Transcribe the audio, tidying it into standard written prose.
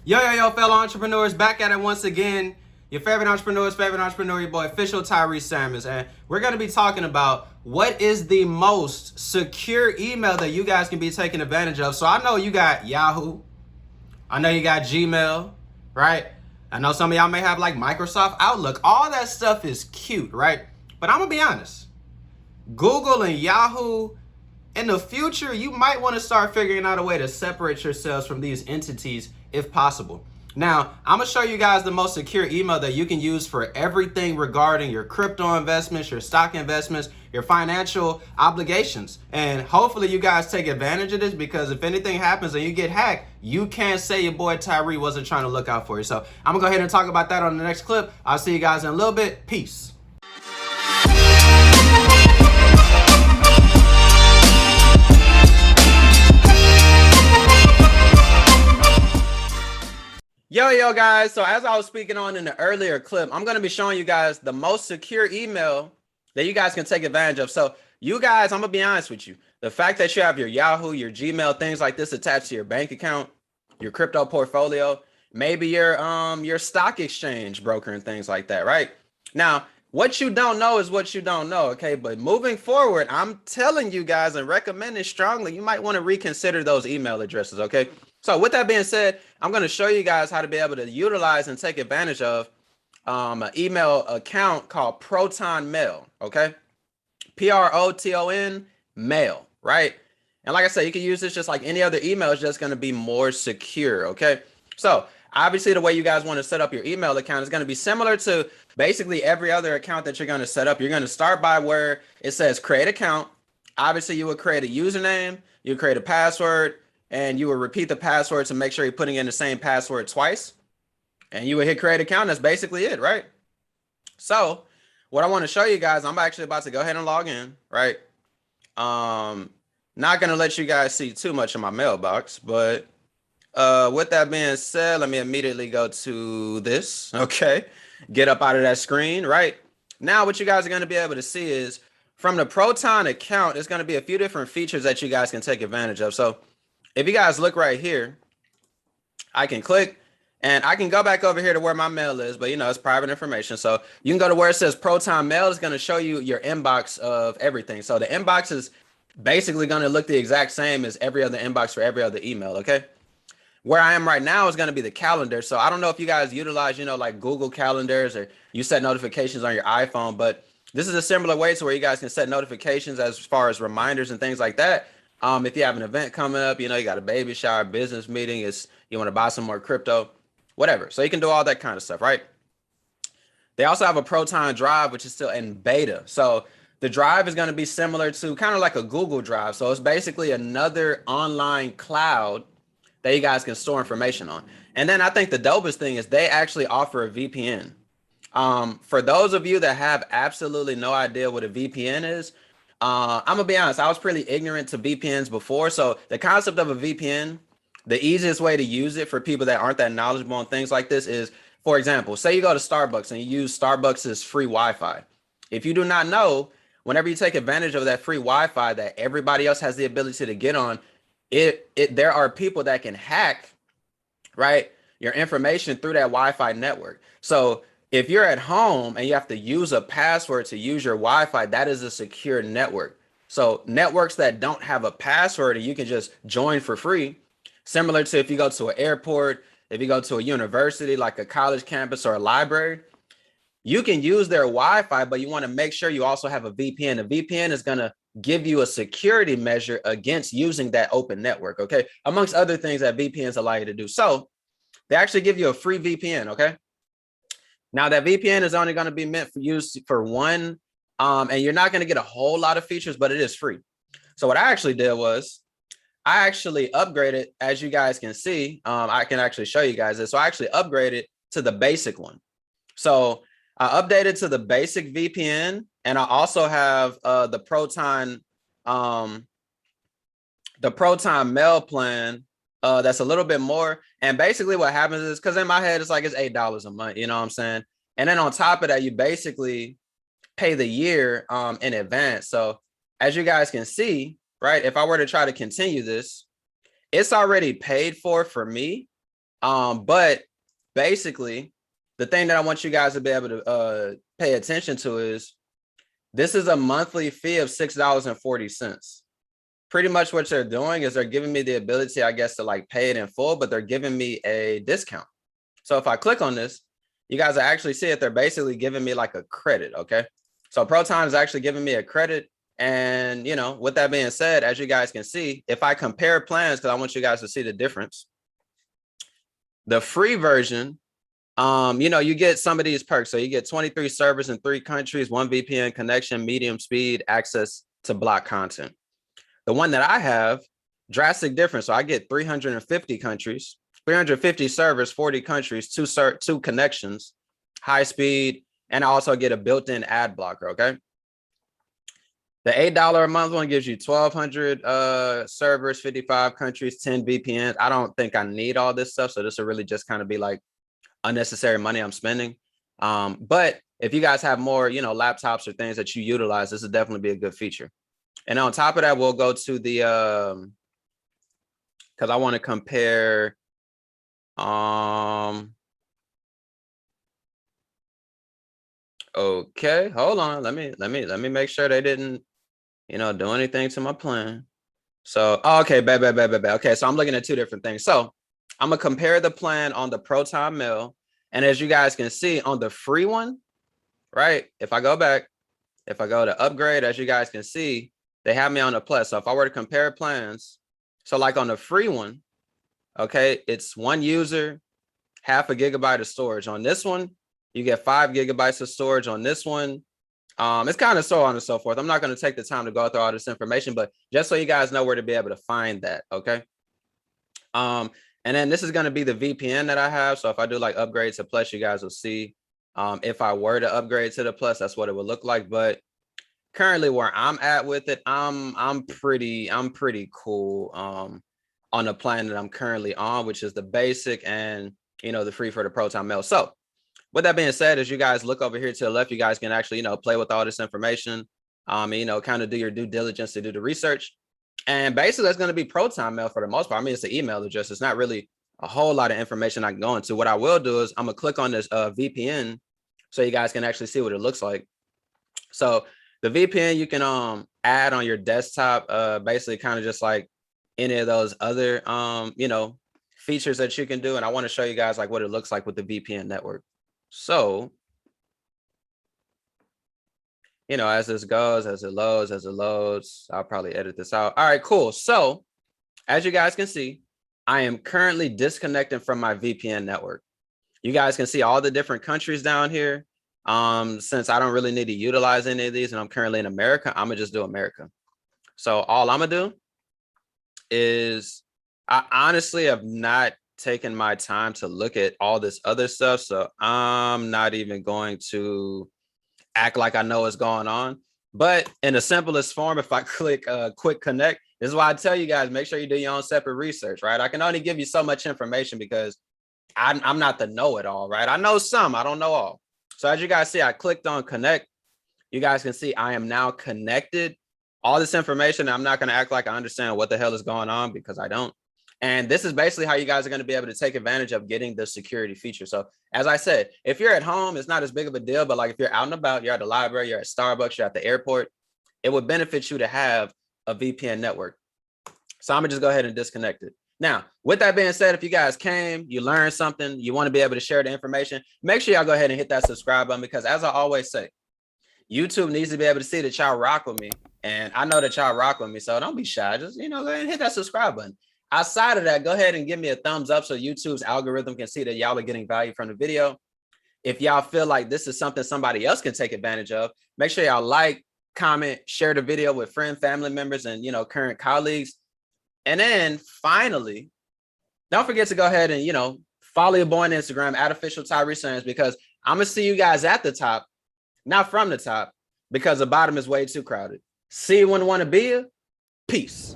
Yo, fellow entrepreneurs, back at it once again. Your favorite entrepreneur, your boy, official Tyree Samuels. And we're going to be talking about what is the most secure email that you guys can be taking advantage of. So I know you got Yahoo. I know you got Gmail, right? I know some of y'all may have like Microsoft Outlook. All that stuff is cute, right? But I'm going to be honest. Google and Yahoo, in the future, you might want to start figuring out a way to separate yourselves from these entities if possible. Now, I'm going to show you guys the most secure email that you can use for everything regarding your crypto investments, your stock investments, your financial obligations. And hopefully you guys take advantage of this, because if anything happens and you get hacked, you can't say your boy Tyree wasn't trying to look out for you. So I'm going to go ahead and talk about that on the next clip. I'll see you guys in a little bit. Peace. Yo, guys. So as I was speaking on in the earlier clip, I'm going to be showing you guys the most secure email that you guys can take advantage of. So you guys, I'm going to be honest with you. The fact that you have your Yahoo, your Gmail, things like this attached to your bank account, your crypto portfolio, maybe your stock exchange broker and things like that, right? Now, what you don't know is what you don't know, okay? But moving forward, I'm telling you guys and recommending strongly, you might want to reconsider those email addresses, okay? So with that being said, I'm going to show you guys how to be able to utilize and take advantage of an email account called Proton Mail, okay? Proton Mail, right? And like I said, you can use this just like any other email. It's just going to be more secure, okay? So obviously the way you guys want to set up your email account is going to be similar to basically every other account that you're going to set up. You're going to start by where it says create account. Obviously you would create a username, you create a password, and you would repeat the password to make sure you're putting in the same password twice. And you would hit create account. That's basically it, right? So what I want to show you guys, I'm actually about to go ahead and log in, right? Not going to let you guys see too much of my mailbox, but with that being said, let me immediately go to this, okay? Get up out of that screen, right? Now what you guys are going to be able to see is from the Proton account, there's going to be a few different features that you guys can take advantage of. So if you guys look right here, I can click and I can go back over here to where my mail is, but you know, it's private information. So you can go to where it says Proton Mail. It's going to show you your inbox of everything. So the inbox is basically going to look the exact same as every other inbox for every other email, okay? Where I am right now is going to be the calendar. So I don't know if you guys utilize, you know, like Google calendars or you set notifications on your iPhone, but this is a similar way to where you guys can set notifications as far as reminders and things like that. If you have an event coming up, you know, you got a baby shower, business meeting, you want to buy some more crypto, whatever. So you can do all that kind of stuff, right? They also have a Proton Drive, which is still in beta. So the drive is going to be similar to kind of like a Google Drive. So it's basically another online cloud that you guys can store information on. And then I think the dopest thing is they actually offer a VPN. For those of you that have absolutely no idea what a VPN is, I'm gonna be honest, I was pretty ignorant to VPNs before. So the concept of a VPN, the easiest way to use it for people that aren't that knowledgeable on things like this is, for example, say you go to Starbucks and you use Starbucks's free Wi-Fi. If you do not know, whenever you take advantage of that free Wi-Fi that everybody else has the ability to get on, there are people that can hack, right, your information through that Wi-Fi network. So if you're at home and you have to use a password to use your Wi-Fi, that is a secure network. So networks that don't have a password and you can just join for free, similar to if you go to an airport, if you go to a university, like a college campus or a library, you can use their Wi-Fi, but you want to make sure you also have a VPN. A VPN is going to give you a security measure against using that open network, okay? Amongst other things that VPNs allow you to do. So they actually give you a free VPN, okay? Now that VPN is only going to be meant for use for one, and you're not going to get a whole lot of features, but it is free. So what I actually did was I actually upgraded, as you guys can see, I can actually show you guys this. So I actually upgraded to the basic one. So I updated to the basic VPN, and I also have the Proton Mail plan that's a little bit more. And basically what happens is, because in my head, it's like it's $8 a month, you know what I'm saying? And then on top of that, you basically pay the year in advance. So as you guys can see, right, if I were to try to continue this, it's already paid for me. But basically, the thing that I want you guys to be able to pay attention to is this is a monthly fee of $6.40. Pretty much what they're doing is they're giving me the ability, I guess, to like pay it in full, but they're giving me a discount. So if I click on this, you guys will actually see it. They're basically giving me like a credit. Okay. So ProTime is actually giving me a credit. And, you know, with that being said, as you guys can see, if I compare plans, because I want you guys to see the difference, the free version, you know, you get some of these perks. So you get 23 servers in 3 countries, 1 VPN connection, medium speed, access to block content. The one that I have, drastic difference. So I get 350 countries, 350 servers, 40 countries, 2 connections, high speed, and I also get a built-in ad blocker. Okay. The $8 a month one gives you 1,200 servers, 55 countries, 10 VPNs. I don't think I need all this stuff. So this will really just kind of be like unnecessary money I'm spending. But if you guys have more, you know, laptops or things that you utilize, this would definitely be a good feature. And on top of that, we'll go to the, because I want to compare, okay, hold on. Let me make sure they didn't, you know, do anything to my plan. So, okay, bad. Okay, so I'm looking at 2 different things. So I'm gonna compare the plan on the ProTime Mail. And as you guys can see on the free one, right? If I go back, if I go to upgrade, as you guys can see, they have me on the plus. So if I were to compare plans, so like on the free one, okay, it's 1 user, 0.5 gigabyte of storage. On this one, you get 5 gigabytes of storage. On this one, it's kind of so on and so forth. I'm not going to take the time to go through all this information, but just so you guys know where to be able to find that. Okay. And then this is going to be the VPN that I have. So if I do like upgrade to plus, you guys will see, if I were to upgrade to the plus, that's what it would look like. But currently where I'm at with it, I'm pretty cool, on the plan that I'm currently on, which is the basic and, you know, the free for the ProTime Mail. So with that being said, as you guys look over here to the left, you guys can actually, you know, play with all this information, and, you know, kind of do your due diligence to do the research. And basically that's going to be ProTime Mail for the most part. I mean, it's an email address. It's not really a whole lot of information I can go into. What I will do is I'm gonna click on this VPN so you guys can actually see what it looks like. So the VPN you can add on your desktop, basically kind of just like any of those other you know, features that you can do. And I want to show you guys like what it looks like with the VPN network. So, you know, as this goes, as it loads, I'll probably edit this out. All right, cool. So as you guys can see, I am currently disconnecting from my VPN network. You guys can see all the different countries down here. Since I don't really need to utilize any of these and I'm currently in America, I'm gonna just do America. So all I'm gonna do is, I honestly have not taken my time to look at all this other stuff. So I'm not even going to act like I know what's going on. But in the simplest form, if I click quick connect, this is why I tell you guys, make sure you do your own separate research, right? I can only give you so much information because I'm not the know-it-all, right? I know some, I don't know all. So as you guys see, I clicked on connect. You guys can see I am now connected. All this information, I'm not going to act like I understand what the hell is going on because I don't. And this is basically how you guys are going to be able to take advantage of getting the security feature. So as I said, if you're at home, it's not as big of a deal, but like if you're out and about, you're at the library, you're at Starbucks, you're at the airport, it would benefit you to have a VPN network. So I'm gonna just go ahead and disconnect it. Now, with that being said, if you guys came, you learned something, you want to be able to share the information, make sure y'all go ahead and hit that subscribe button because as I always say, YouTube needs to be able to see that y'all rock with me. And I know that y'all rock with me. So don't be shy. Just, you know, go ahead and hit that subscribe button. Outside of that, go ahead and give me a thumbs up so YouTube's algorithm can see that y'all are getting value from the video. If y'all feel like this is something somebody else can take advantage of, make sure y'all like, comment, share the video with friends, family members, and, you know, current colleagues. And then finally, don't forget to go ahead and, you know, follow your boy on Instagram at official Tyree Samuels because I'm going to see you guys at the top, not from the top, because the bottom is way too crowded. See you when you want to be. Peace.